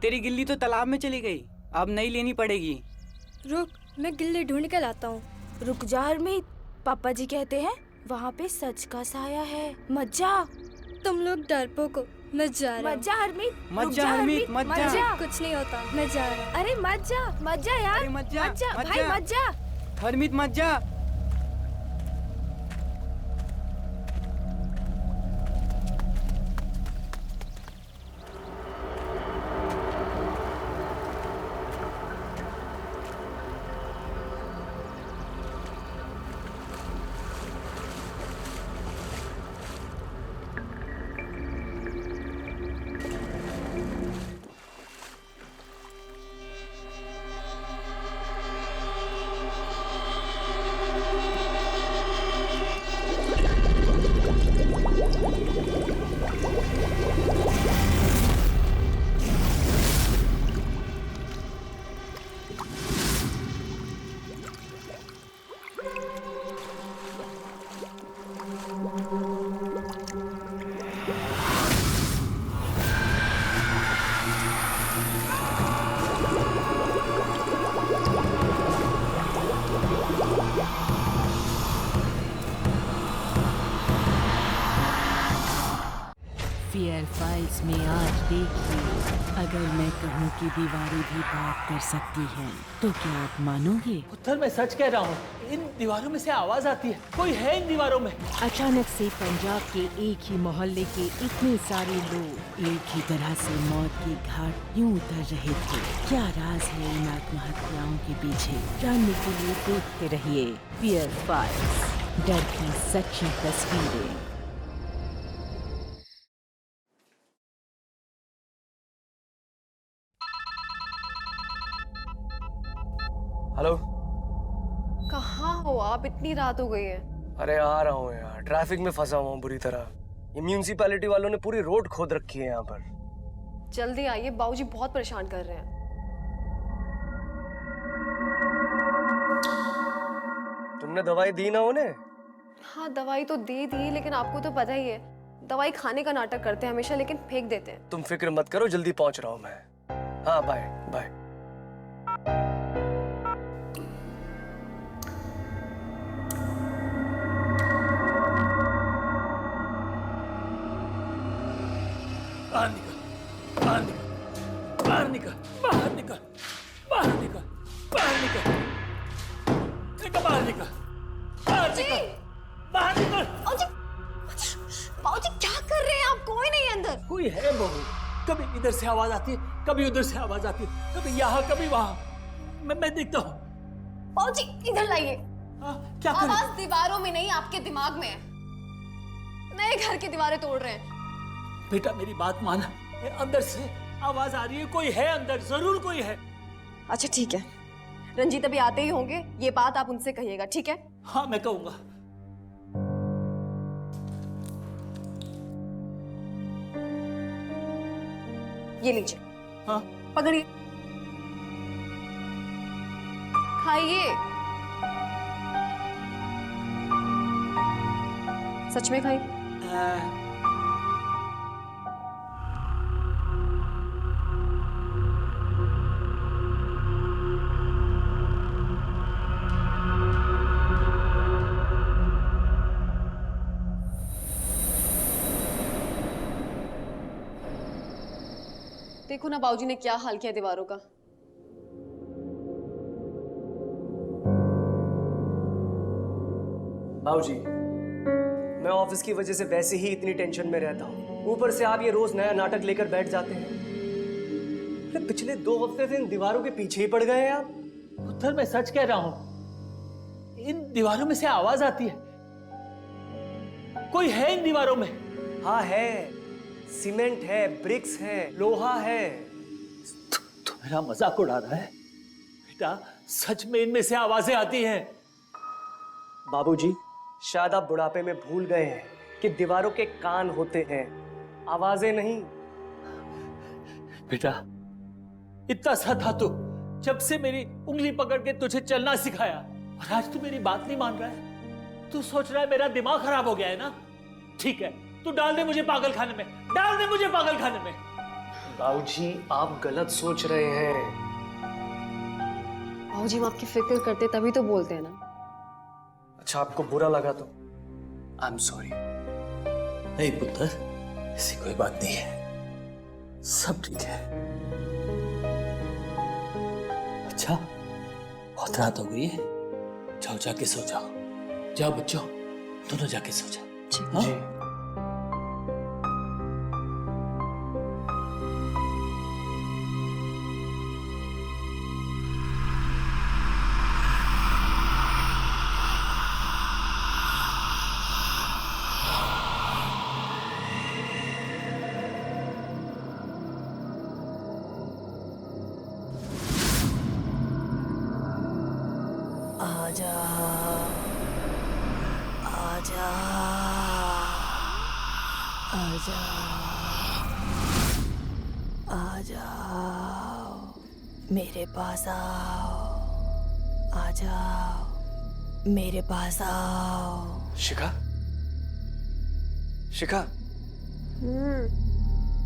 तेरी गिल्ली तो तालाब में चली गई, अब नई लेनी पड़ेगी। रुक, मैं गिल्ली ढूंढ के लाता हूँ। रुक जा हरमीत, पापा जी कहते हैं वहाँ पे सच का साया है, मत जा। तुम लोग डरपोक हो, मैं जा रहा हूँ। मत जा हरमीत, मत रुक जा हरमीत, मत जा। कुछ नहीं होता, मैं जा रहा हूँ। अरे मत जा यार, अरे मत जा, मत भाई जा। मत जा। हरमीत मत जा। फियर फाइल्स में आज देखिए, अगर मैं कहूँ कि दीवारें भी बात कर सकती हैं, तो क्या आप मानोगे? उत्तर मैं सच कह रहा हूँ, इन दीवारों में से आवाज आती है, कोई है इन दीवारों में। अचानक से पंजाब के एक ही मोहल्ले के इतने सारे लोग एक ही तरह से मौत की घाट क्यों उतर रहे थे? क्या राज है इन आत्महत्याओं के पीछे? जानने के लिए देखते रहिए फियर फाइल्स, डर की सच्ची तस्वीरें। हेलो, कहाँ हो आप? इतनी रात हो गई है। अरे आ रहा हूँ यार, ट्रैफिक में फंसा हुआ हूँ बुरी तरह। ये म्यूनिसिपैलिटी वालों ने पूरी रोड खोद रखी है यहाँ पर। जल्दी आइए, बाबूजी बहुत परेशान कर रहे हैं। तुमने दवाई दी ना उन्हें? हाँ दवाई तो दे दी, लेकिन आपको तो पता ही है दवाई खाने का नाटक करते हैं हमेशा, लेकिन फेंक देते हैं। तुम फिक्र मत करो, जल्दी पहुंच रहा हूँ मैं। हाँ बाय बाय। बाहर निकल, बाहर निकल, बाहर निकल, बाहर निकल, बाहर निकल, बाहर निकल, बाहर निकल, बाहर निकल, बाहर निकल। बाबूजी क्या कर रहे हैं आप? कोई नहीं है अंदर। कोई है बहू, कभी इधर से आवाज आती है, कभी उधर से आवाज आती है, कभी यहाँ कभी वहाँ। मैं देखता हूँ। बाबूजी इधर लाइए। क्या करें? आवाज दीवारों में नहीं, आपके दिमाग में है। नए घर की दीवारें तोड़ रहे हैं। बेटा मेरी बात माना, अंदर से आवाज आ रही है, कोई है अंदर, जरूर कोई है। अच्छा ठीक है, रंजीत अभी आते ही होंगे, ये बात आप उनसे कहिएगा, ठीक है? हाँ मैं कहूंगा। ये लीजिए। हाँ पकड़िए, खाइए। सच में खाइए। देखो ना बाबूजी ने क्या हाल किया दीवारों का। बाबूजी, मैं ऑफिस की वजह से वैसे ही इतनी टेंशन में रहता हूँ, ऊपर से आप ये रोज नया नाटक लेकर बैठ जाते हैं। अरे पिछले 2 हफ्ते से इन दीवारों के पीछे ही पड़ गए हैं आप। उत्तर मैं सच कह रहा हूं, इन दीवारों में से आवाज आती है, कोई है इन दीवारों में। हाँ है, सीमेंट है, ब्रिक्स है, लोहा है। तू मेरा मजाक उड़ा रहा है बेटा? सच में इनमें से आवाजें आती हैं। बाबूजी, शायद आप बुढ़ापे में भूल गए हैं कि दीवारों के कान होते हैं, आवाजें नहीं। बेटा इतना सा था तू, जब से मेरी उंगली पकड़ के तुझे चलना सिखाया, और आज तू मेरी बात नहीं मान रहा है। तू सोच रहा है मेरा दिमाग खराब हो गया है ना? ठीक है, तू डाल दे मुझे पागल खाने में, डाल दे मुझे पागल खाने में। बाबूजी आप गलत सोच रहे हैं। बाबूजी हम आपकी फिक्र करते तभी तो बोलते हैं ना। अच्छा आपको बुरा लगा तो आई एम सॉरी। नहीं पुत्र, ऐसी कोई बात नहीं है, सब ठीक है। अच्छा, बहुत रात हो गई है, जाओ जाके सो जाओ। जाओ बच्चों, दोनों जाके सो जाओ। हाँ? जी। आजा आजा आजा आजा, मेरे पास आओ, आ जाओ, मेरे पास आओ। शिखा, शिखा,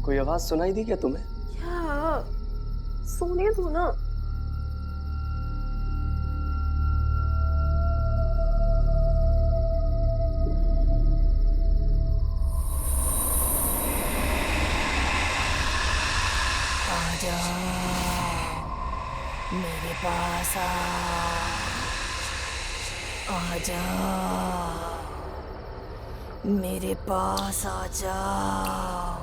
कोई आवाज सुनाई दी क्या तुम्हें? क्या? सोने दो ना। मेरे पास आ जाओ, मेरे पास आ जाओ।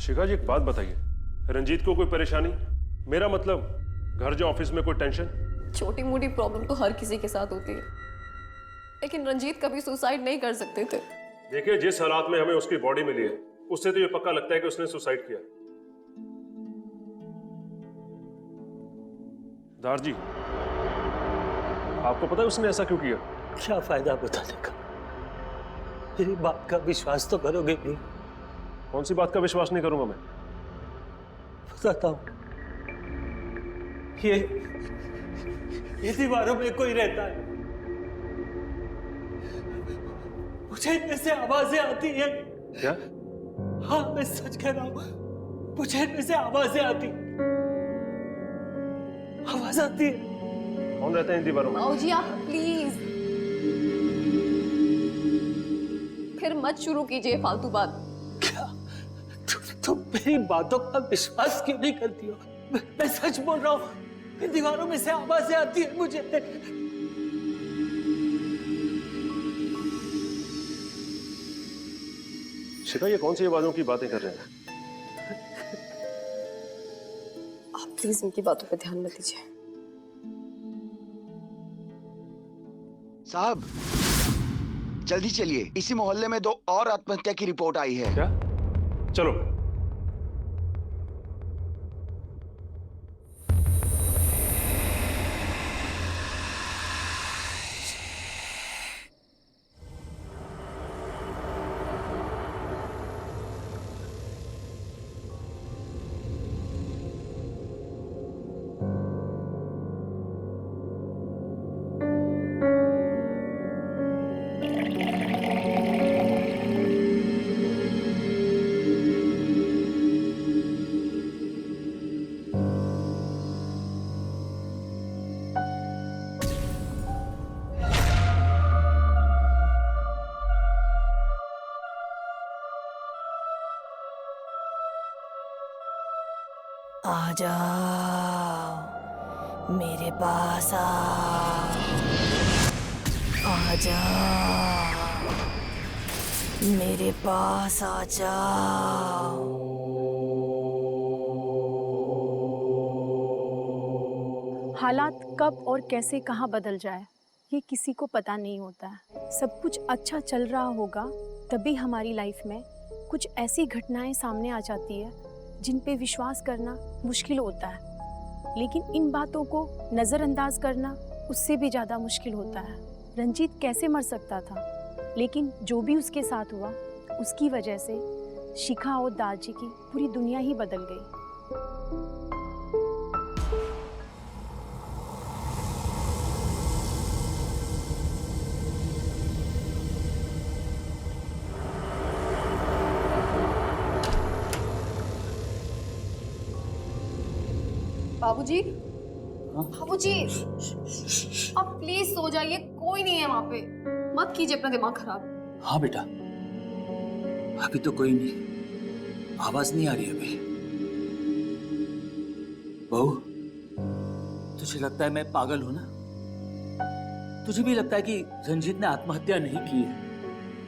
शिखा जी एक बात बताइए, रंजीत को कोई परेशानी? मेरा मतलब घर जो ऑफिस में कोई टेंशन? छोटी मोटी प्रॉब्लम तो हर किसी के साथ होती है, लेकिन रंजीत कभी सुसाइड नहीं कर सकते थे। देखिए जिस हालात में हमें उसकी बॉडी मिली है उससे तो ये पक्का लगता है कि उसने सुसाइड किया। दार जी, आपको पता है उसने ऐसा क्यों किया? क्या फायदा बताने का? मेरी बात का विश्वास तो करोगे नहीं? कौन सी बात का विश्वास नहीं करूंगा मैं? बताता हूं। ये दीवारों में कोई रहता है। मुझे इनमें से आवाजें आती हैं। क्या? हाँ, मैं सच कह रहा हूं। मुझे इनमें से आवाजें आती है। कौन रहता है इन दीवारों में? बाबूजी आप प्लीज फिर मत शुरू कीजिए फालतू बात। क्या तुम मेरी बातों का विश्वास क्यों नहीं करती हो? मैं सच बोल रहा हूँ। इन दीवारों में से आवाजें आती है मुझे। शिखा, ये कौन सी आवाजों की बातें कर रहे हैं? आप प्लीज इनकी बातों पे ध्यान मत दीजिए। साहब जल्दी चलिए, इसी मोहल्ले में 2 और आत्महत्या की रिपोर्ट आई है। क्या? चलो। आ जाओ मेरे पास आ जाओ मेरे पास आ जाओ। हालात कब और कैसे कहाँ बदल जाए ये किसी को पता नहीं होता है। सब कुछ अच्छा चल रहा होगा तभी हमारी लाइफ में कुछ ऐसी घटनाएं सामने आ जाती है जिन पे विश्वास करना मुश्किल होता है, लेकिन इन बातों को नज़रअंदाज करना उससे भी ज़्यादा मुश्किल होता है। रंजीत कैसे मर सकता था, लेकिन जो भी उसके साथ हुआ उसकी वजह से शिखा और दाजी की पूरी दुनिया ही बदल गई। बाबूजी, बाबूजी, आप प्लीज सो जाइए, कोई नहीं है वहां पे। मत कीजिए अपना दिमाग खराब। हाँ बेटा, अभी तो कोई नहीं, आवाज नहीं आ रही अभी। बहू, तुझे लगता है मैं पागल हूं ना? तुझे भी लगता है कि रंजीत ने आत्महत्या नहीं की है,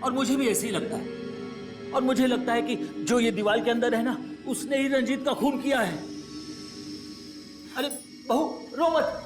और मुझे भी ऐसे ही लगता है। और मुझे लगता है कि जो ये दीवार के अंदर है ना, उसने ही रंजीत का खून किया है। अरे बहू, रो मत।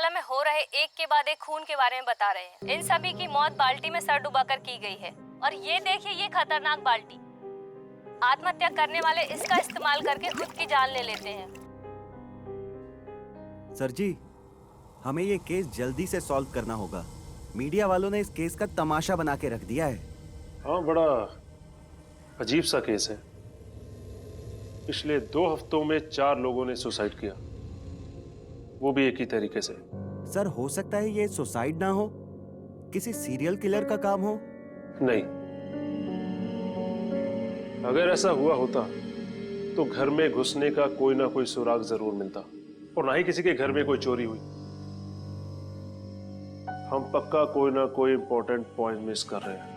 धर्मशाला में हो रहे एक के बाद एक खून के बारे में बता रहे हैं। इन सभी की मौत बाल्टी में सर डुबाकर की गई है। और ये देखिए, ये खतरनाक बाल्टी। आत्महत्या करने वाले इसका इस्तेमाल करके खुद की जान ले लेते हैं। सर जी, हमें ये केस जल्दी से सॉल्व करना होगा। मीडिया वालों ने इस केस का तमाशा बना के रख दिया है। हाँ, बड़ा अजीब सा केस है। पिछले 2 हफ्तों में 4 लोगों ने सुसाइड किया, वो भी एक ही तरीके से। सर, हो सकता है ये सुसाइड ना हो, किसी सीरियल किलर का काम हो। नहीं, अगर ऐसा हुआ होता तो घर में घुसने का कोई ना कोई सुराग जरूर मिलता, और ना ही किसी के घर में कोई चोरी हुई। हम पक्का कोई ना कोई इंपॉर्टेंट पॉइंट मिस कर रहे हैं।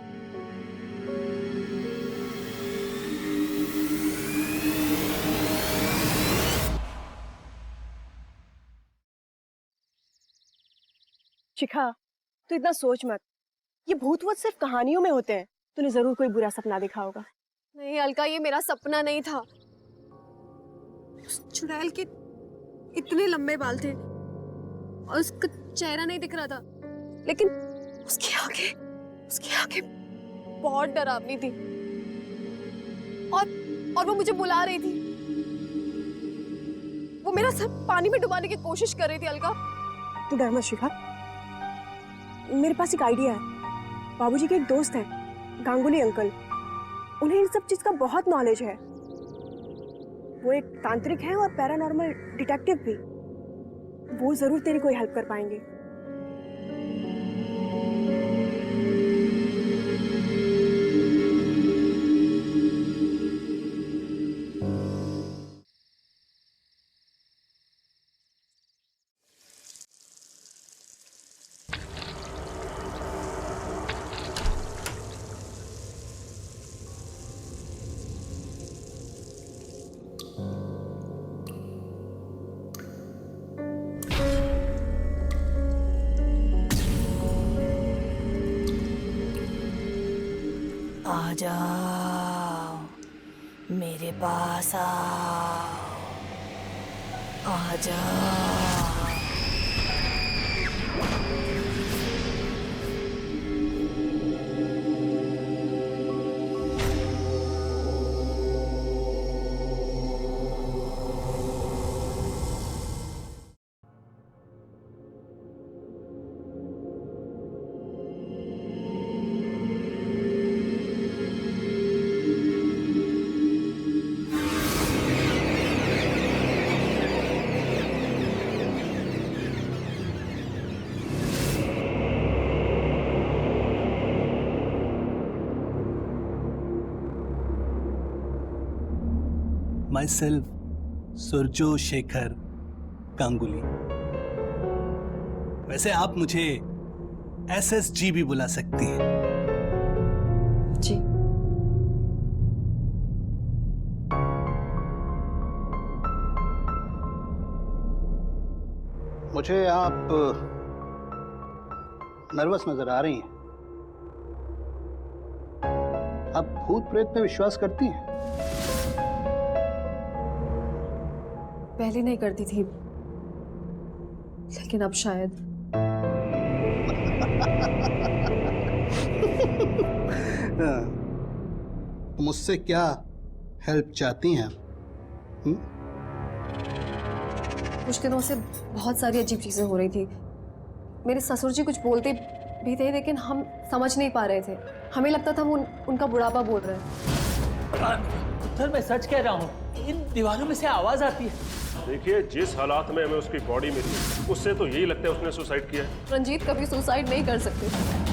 शिखा, तू इतना सोच मत। ये भूत वूत सिर्फ कहानियों में होते हैं। तूने जरूर कोई बुरा सपना देखा होगा। नहीं अलका, ये मेरा सपना नहीं था। उस चुड़ैल के इतने लंबे बाल थे और उसका चेहरा नहीं दिख रहा था, लेकिन उसकी आंखें बहुत डरावनी थी। और वो मुझे बुला रही थी। वो मेरा सर पानी में डुबाने की कोशिश कर रही थी। अलका, तू डर मत शिखा। मेरे पास एक आइडिया है। बाबूजी के एक दोस्त है, गांगुली अंकल। उन्हें इन सब चीज का बहुत नॉलेज है। वो एक तांत्रिक हैं और पैरानॉर्मल डिटेक्टिव भी। वो जरूर तेरी कोई हेल्प कर पाएंगे। आ जाओ, मेरे पास आओ, आ जाओ। Myself, सुरजो शेखर गांगुली। वैसे आप मुझे SSG भी बुला सकती हैं। जी। मुझे आप नर्वस नजर आ रही हैं। आप भूत प्रेत पे विश्वास करती हैं? पहले नहीं करती थी, लेकिन अब शायद। मुझसे क्या हेल्प चाहती हैं? कुछ दिनों से बहुत सारी अजीब चीजें हो रही थी। मेरे ससुर जी कुछ बोलते भी थे, लेकिन हम समझ नहीं पा रहे थे। हमें लगता था वो उनका बुढ़ापा बोल रहे हैं। सर, मैं सच कह रहा हूँ, इन दीवारों में से आवाज आती है। देखिए, जिस हालात में हमें उसकी बॉडी मिली, उससे तो यही लगता है उसने सुसाइड किया है। रंजीत कभी सुसाइड नहीं कर सकते।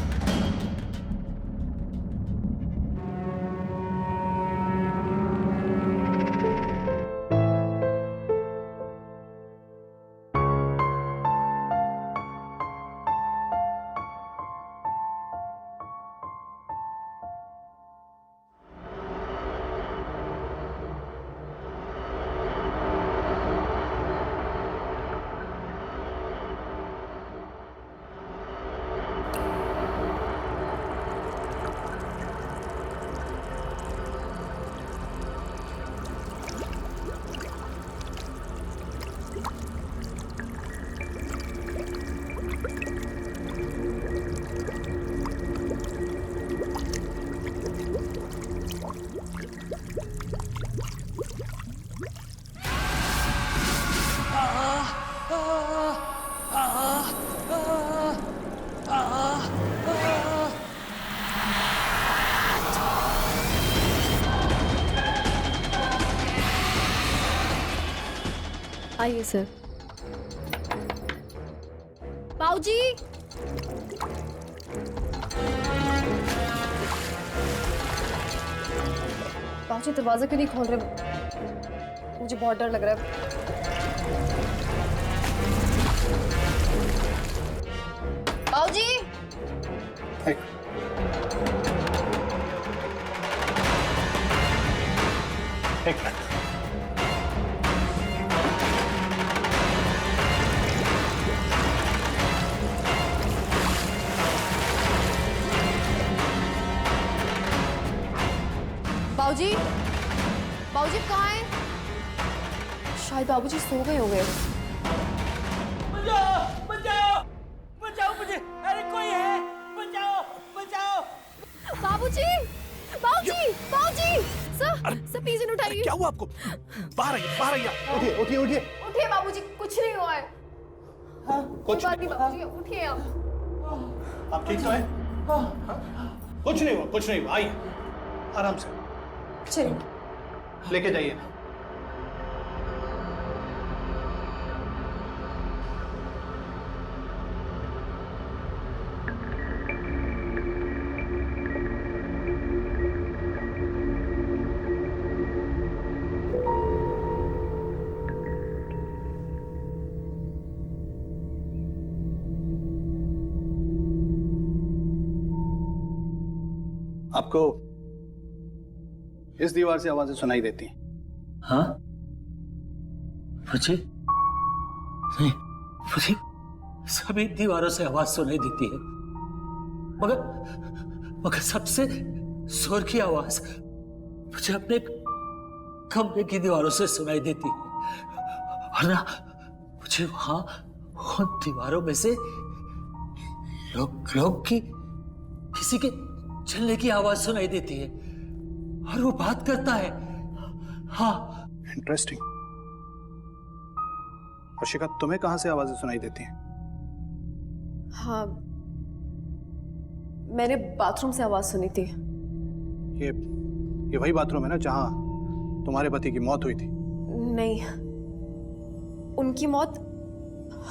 आइए सर। बाबूजी, बाबूजी दरवाजा क्यों नहीं खोल रहे? मुझे बहुत डर लग रहा है। बाबूजी, एक मिनट। बाबूजी, बाबूजी कहाँ हैं? शायद बाबूजी सो गए होंगे। बचाओ बचाओ बचाओ मुझे, अरे कोई है, बचाओ बचाओ। बाबूजी, बाबूजी, बाबूजी, सर प्लीज उठाइए। क्या हुआ आपको? बाहर आइए, बाहर आइए। उठिए उठिए उठिए। उठिए बाबूजी, कुछ नहीं हुआ है। हाँ, कोई बात नहीं बाबूजी, उठिए आप। आप ठीक तो हैं? कुछ नहीं हुआ, कुछ नहीं हुआ। आइए आराम से, चलिए लेके जाइए। आपको इस दीवार से आवाजें सुनाई देती हैं? हाँ, मुझे नहीं, मुझे सभी दीवारों से आवाज सुनाई देती है, मगर मगर सबसे जोर की आवाज मुझे अपने कमरे की दीवारों से सुनाई देती है। और ना मुझे वहां उन दीवारों में से लोग की किसी के चलने की आवाज सुनाई देती है, और वो बात करता है। हाँ, इंटरेस्टिंग। अर्शिका, तुम्हें कहां से आवाजें सुनाई देती हैं? हाँ, मैंने बाथरूम से आवाज सुनी थी। ये वही बाथरूम है ना जहां तुम्हारे पति की मौत हुई थी? नहीं, उनकी मौत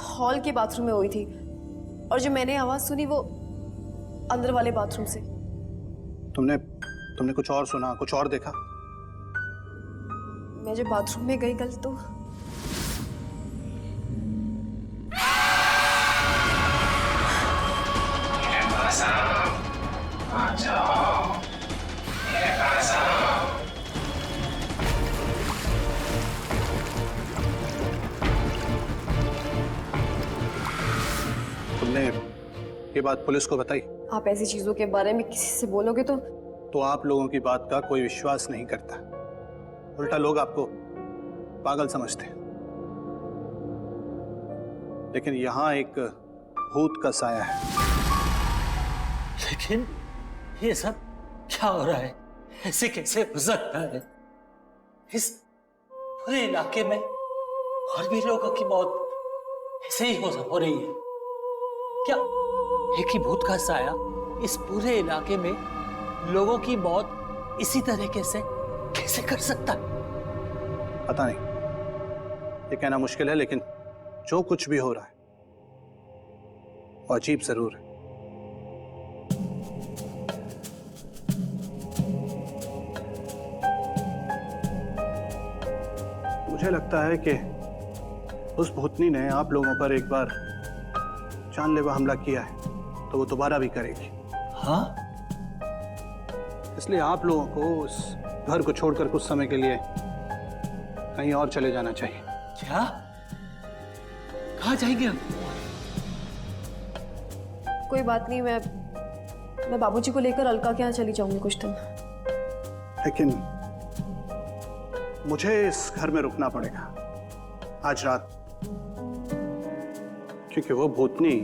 हॉल के बाथरूम में हुई थी, और जो मैंने आवाज सुनी वो अंदर वाले बाथरूम से। तुमने कुछ और सुना, कुछ और देखा? मैं जब बाथरूम में गई कल तो तुमने ये बात पुलिस को बताई? आप ऐसी चीजों के बारे में किसी से बोलोगे तो आप लोगों की बात का कोई विश्वास नहीं करता, उल्टा लोग आपको पागल समझते हैं। लेकिन यहाँ एक भूत का साया है। लेकिन ये सब क्या हो रहा है? ऐसे कैसे हो सकता है? इस पूरे इलाके में और भी लोगों की मौत ऐसे ही हो रही है क्या? एक ही भूत का साया इस पूरे इलाके में लोगों की मौत इसी तरीके से कैसे कर सकता है? पता नहीं, ये कहना मुश्किल है, लेकिन जो कुछ भी हो रहा है वो अजीब जरूर है। मुझे लगता है कि उस भूतनी ने आप लोगों पर एक बार जानलेवा हमला किया है, तो वो दोबारा भी करेगी। हाँ? इसलिए आप लोगों को उस घर को छोड़कर कुछ समय के लिए कहीं और चले जाना चाहिए। क्या? कहाँ जाएंगे हम? कोई बात नहीं, मैं बाबूजी को लेकर अलका के यहाँ चली जाऊंगी कुछ दिन। लेकिन मुझे इस घर में रुकना पड़ेगा आज रात, क्योंकि वो भूतनी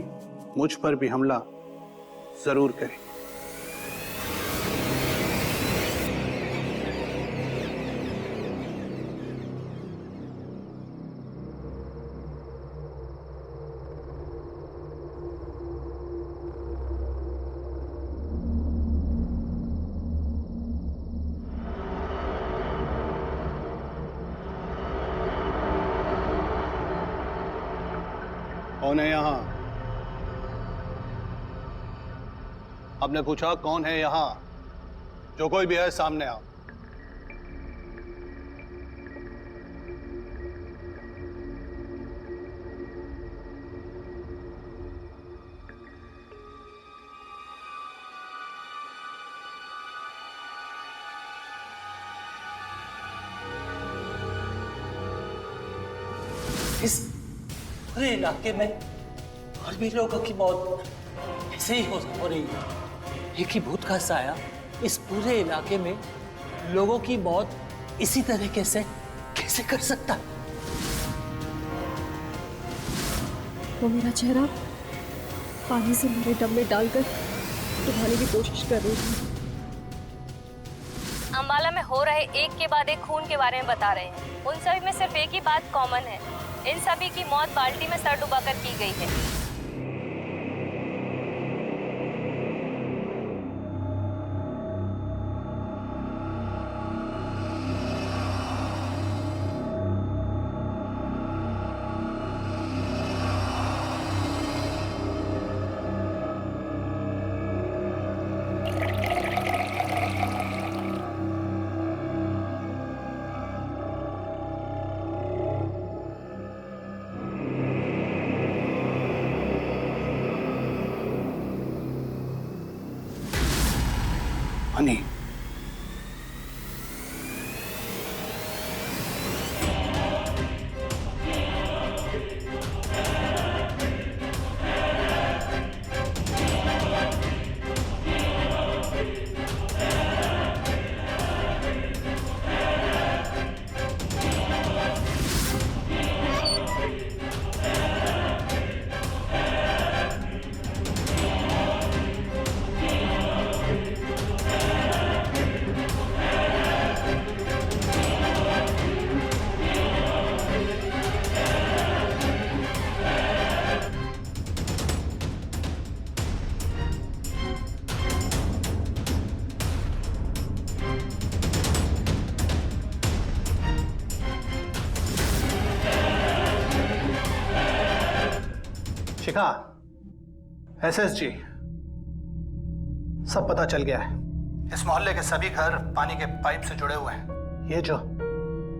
मुझ पर भी हमला जरूर करे। कौन है यहाँ? आपने पूछा कौन है यहाँ? जो कोई भी है सामने आओ। इस पूरे इलाके में और भी लोगों की मौत ऐसे ही हो रही है। एक ही भूत का साया इस पूरे इलाके में लोगों की मौत इसी तरीके से कैसे कर सकता है? वो मेरा चेहरा पानी से मेरे डब में डालकर डुबाने की कोशिश कर रही थी। अंबाला में हो रहे एक के बाद एक खून के बारे में बता रहे हैं। उन सभी में सिर्फ एक ही बात कॉमन है, इन सभी की मौत बाल्टी में सर डुबाकर की गई है। हनी, शिखा, एसएसजी, सब पता चल गया है। इस मोहल्ले के सभी घर पानी के पाइप से जुड़े हुए हैं। ये जो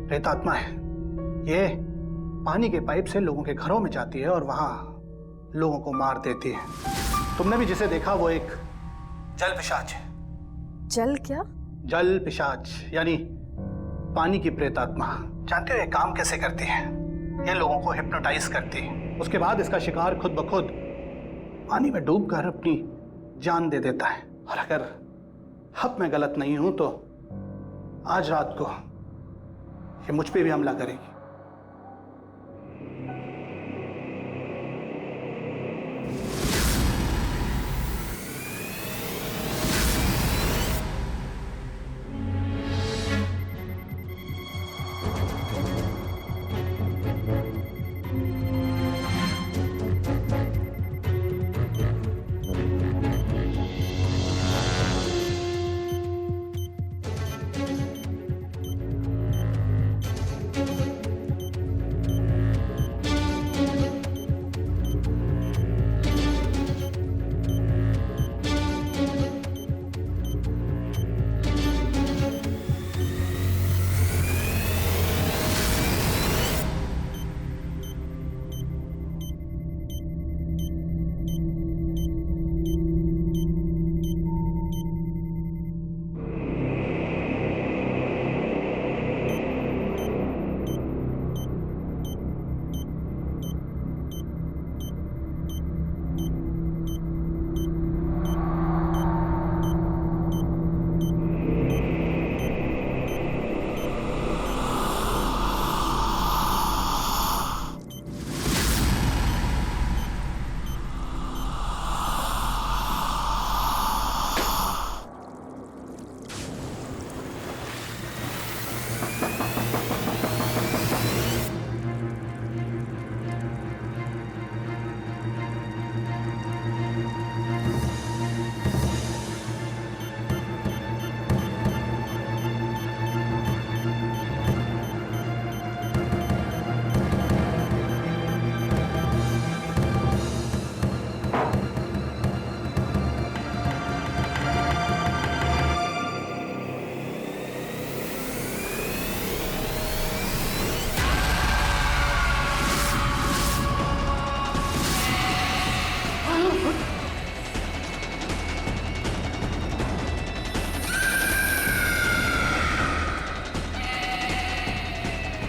प्रेतात्मा है, ये पानी के पाइप से लोगों के घरों में जाती है और वहां लोगों को मार देती है। तुमने भी जिसे देखा वो एक जल पिशाच है। जल क्या? जल पिशाच यानी पानी की प्रेतात्मा। जानते हो ये काम कैसे करती है? ये लोगों को हिप्नोटाइज करती है। उसके बाद इसका शिकार खुद ब खुद पानी में डूबकर अपनी जान दे देता है। और अगर अब मैं गलत नहीं हूं तो आज रात को ये मुझ पे भी हमला करेगी।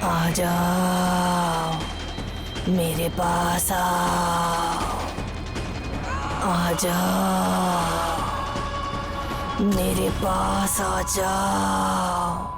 आ जाओ, मेरे पास आओ, आ जाओ, मेरे पास आ जाओ।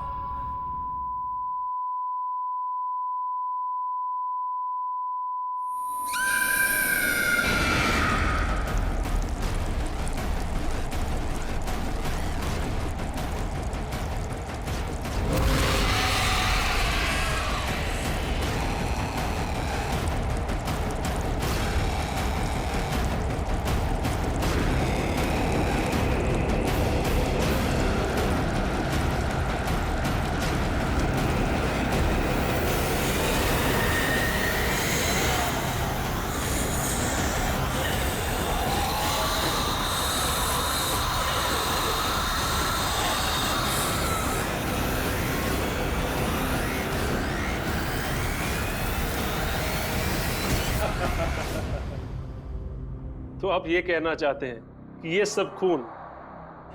तो आप ये कहना चाहते हैं कि ये सब खून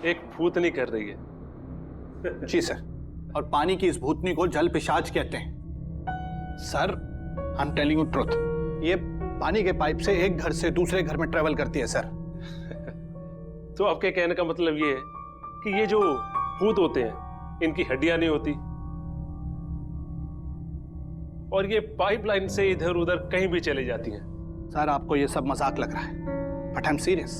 एक भूतनी कर रही है? जी सर, और पानी की इस भूतनी को जल पिशाच कहते हैं। Sir, I am telling you truth, ये पानी के पाइप से एक घर से दूसरे घर में ट्रेवल करती है सर। तो आपके कहने का मतलब ये है कि ये जो भूत होते हैं इनकी हड्डियां नहीं होती और ये पाइपलाइन से इधर उधर कहीं भी चली जाती हैं। सर, आपको ये सब मजाक लग रहा है, but I am serious.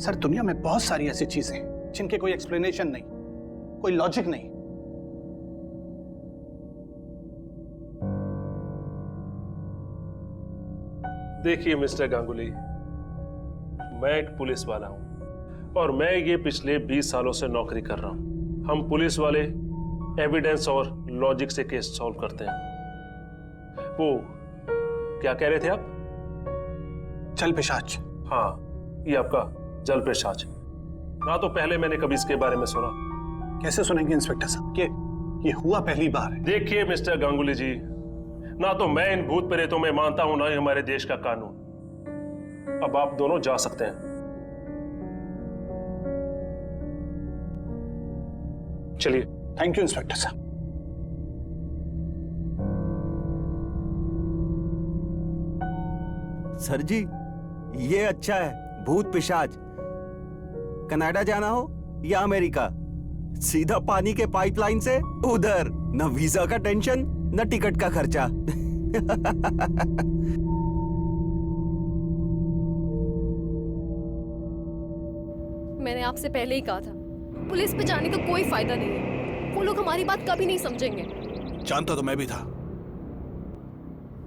Sir, दुनिया में बहुत सारी ऐसी चीजें हैं जिनके कोई एक्सप्लेनेशन नहीं, कोई लॉजिक नहीं। देखिए मिस्टर गांगुली, मैं एक पुलिस वाला हूं और मैं ये पिछले 20 सालों से नौकरी कर रहा हूं। हम पुलिस वाले एविडेंस और लॉजिक से केस सॉल्व करते हैं। वो क्या कह रहे थे आप? जल पिशाच। हाँ, ये आपका जल पिशाच। ना तो पहले मैंने कभी इसके बारे में सुना। कैसे सुनेंगे इंस्पेक्टर साहब, ये हुआ पहली बार है। देखिए मिस्टर गांगुली जी, ना तो मैं इन भूत प्रेतों में मानता हूं, ना ही हमारे देश का कानून। अब आप दोनों जा सकते हैं। चलिए। थैंक यू इंस्पेक्टर साहब। सर जी, ये अच्छा है, भूत पिशाच। कनाडा जाना हो या अमेरिका, सीधा पानी के पाइपलाइन से उधर, न वीजा का टेंशन न टिकट का खर्चा। मैंने आपसे पहले ही कहा था, पुलिस पे जाने का कोई फायदा नहीं है। वो लोग हमारी बात कभी नहीं समझेंगे। जानता तो मैं भी था,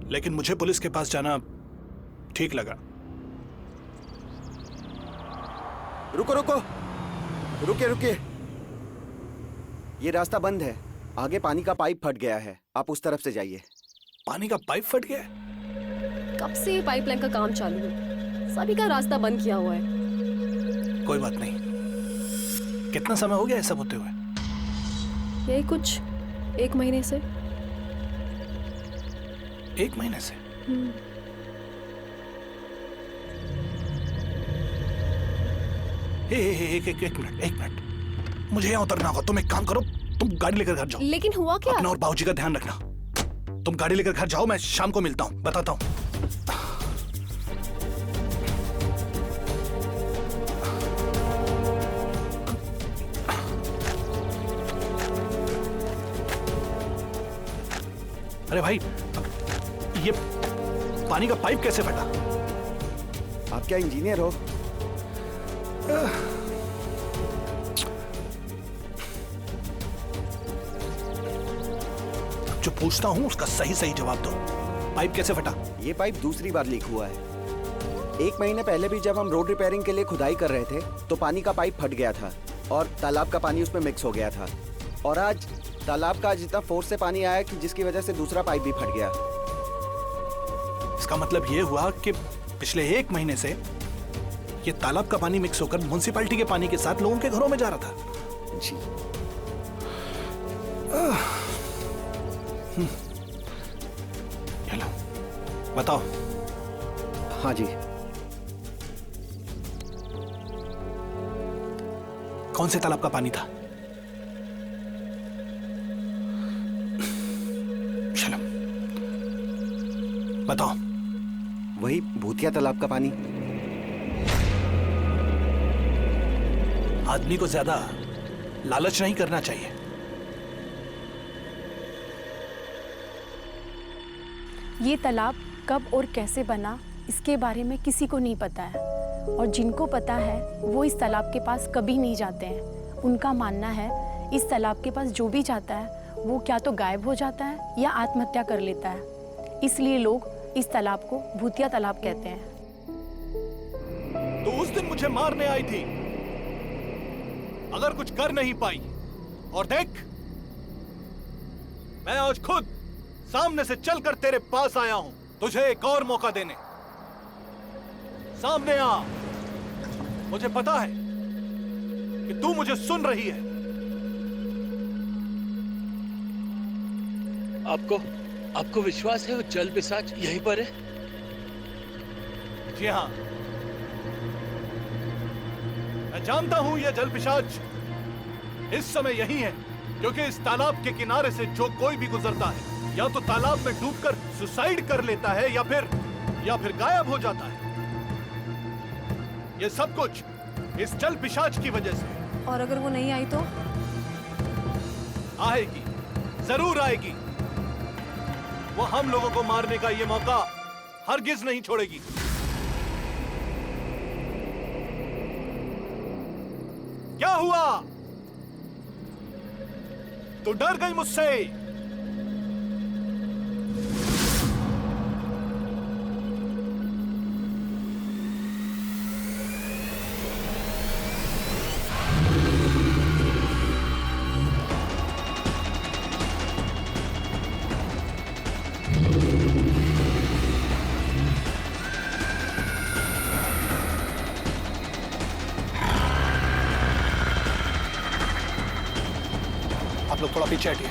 लेकिन मुझे पुलिस के पास जाना ठीक लगा। रुको रुको, रुके रुके, ये रास्ता बंद है। आगे पानी का पाइप फट गया है, आप उस तरफ से जाइए। पानी का पाइप फट गया है? कब से ये पाइपलाइन का काम चालू है, सभी का रास्ता बंद किया हुआ है। कोई बात नहीं। कितना समय हो गया ऐसा होते हुए? यही कुछ 1 महीने से। 1 महीने से? एक मिनट, मुझे यहाँ उतरना होगा। तुम एक काम करो, तुम गाड़ी लेकर घर जाओ। लेकिन हुआ क्या? अपना और बाबूजी का ध्यान रखना। तुम गाड़ी लेकर घर जाओ, मैं शाम को मिलता हूँ, बताता हूँ। अरे भाई, ये पानी का पाइप कैसे फटा? आप क्या इंजीनियर हो? जो पूछता हूं उसका सही जवाब दो। पाइप कैसे फटा? ये पाइप दूसरी बार लीक हुआ है। 1 महीने पहले भी जब हम रोड रिपेयरिंग के लिए खुदाई कर रहे थे तो पानी का पाइप फट गया था और तालाब का पानी उसमें मिक्स हो गया था। और आज तालाब का जितना फोर्स से पानी आया कि जिसकी वजह से दूसरा पाइप भी फट गया। इसका मतलब ये हुआ कि पिछले 1 महीने से ये तालाब का पानी मिक्स होकर म्युनिसिपैलिटी के पानी के साथ लोगों के घरों में जा रहा था। जी। ये लो, बताओ। हाँ जी। कौन से तालाब का पानी था? बताओ। वही भूतिया तालाब का पानी। आदमी को ज्यादा लालच नहीं करना चाहिए। ये तालाब कब और कैसे बना इसके बारे में किसी को नहीं पता है, और जिनको पता है वो इस तालाब के पास कभी नहीं जाते हैं। उनका मानना है इस तालाब के पास जो भी जाता है वो क्या तो गायब हो जाता है या आत्महत्या कर लेता है। इसलिए लोग इस तालाब को भूतिया तालाब कहते हैं। तो उस दिन मुझे मारने आई थी, अगर कुछ कर नहीं पाई, और देख मैं आज खुद सामने से चलकर तेरे पास आया हूं तुझे एक और मौका देने। सामने आ, मुझे पता है कि तू मुझे सुन रही है। आपको विश्वास है वो जल पिशाच यहीं पर है? जी हाँ, मैं जानता हूं ये जल पिशाच इस समय यही है, क्योंकि इस तालाब के किनारे से जो कोई भी गुजरता है या तो तालाब में डूबकर सुसाइड कर लेता है या फिर गायब हो जाता है। ये सब कुछ इस जल पिशाच की वजह से। और अगर वो नहीं आई तो? आएगी, जरूर आएगी। वो हम लोगों को मारने का ये मौका हरगिज नहीं छोड़ेगी। क्या हुआ? तो डर गई मुझसे? आप लोग थोड़ा पीछे हटिए।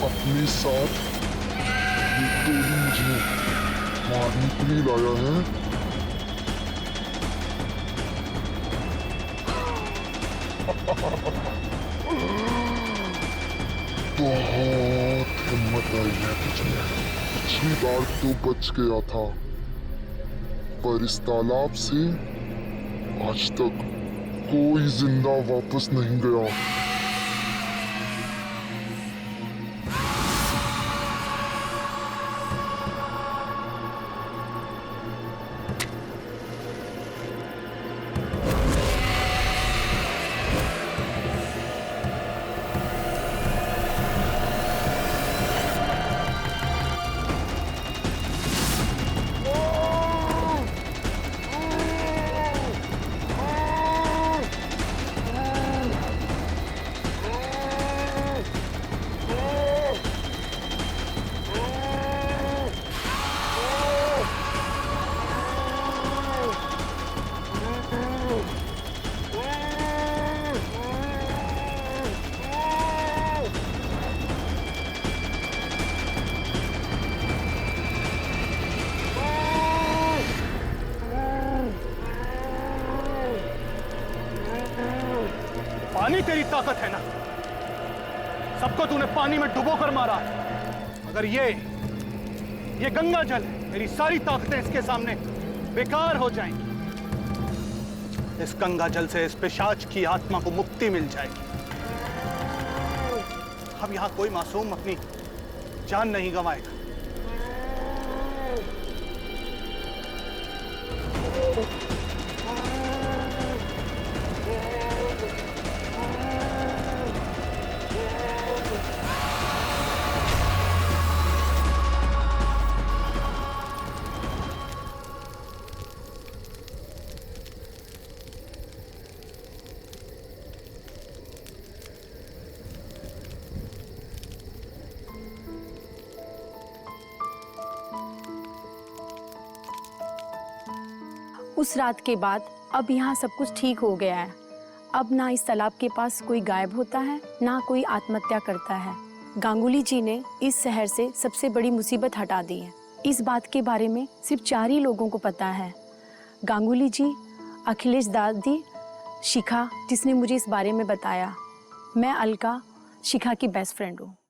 अपने साथ ये टोली मुझे मारने के लिए लाया है। बहुत हिम्मत आई है तुझमें। पिछली बार तो बच गया था, पर इस तालाब से आज तक कोई जिंदा वापस नहीं गया। पानी तेरी ताकत है ना, सबको तूने पानी में डुबो कर मारा है। अगर ये गंगा जल है, तेरी सारी ताकतें इसके सामने बेकार हो जाएंगी। इस गंगा जल से इस पिशाच की आत्मा को मुक्ति मिल जाएगी। अब यहां कोई मासूम अपनी जान नहीं गंवाएगा। उस रात के बाद अब यहाँ सब कुछ ठीक हो गया है। अब ना इस तालाब के पास कोई गायब होता है, ना कोई आत्महत्या करता है। गांगुली जी ने इस शहर से सबसे बड़ी मुसीबत हटा दी है। इस बात के बारे में सिर्फ 4 ही लोगों को पता है, गांगुली जी, अखिलेश दादी, शिखा जिसने मुझे इस बारे में बताया। मैं अलका, शिखा की बेस्ट फ्रेंड हूँ।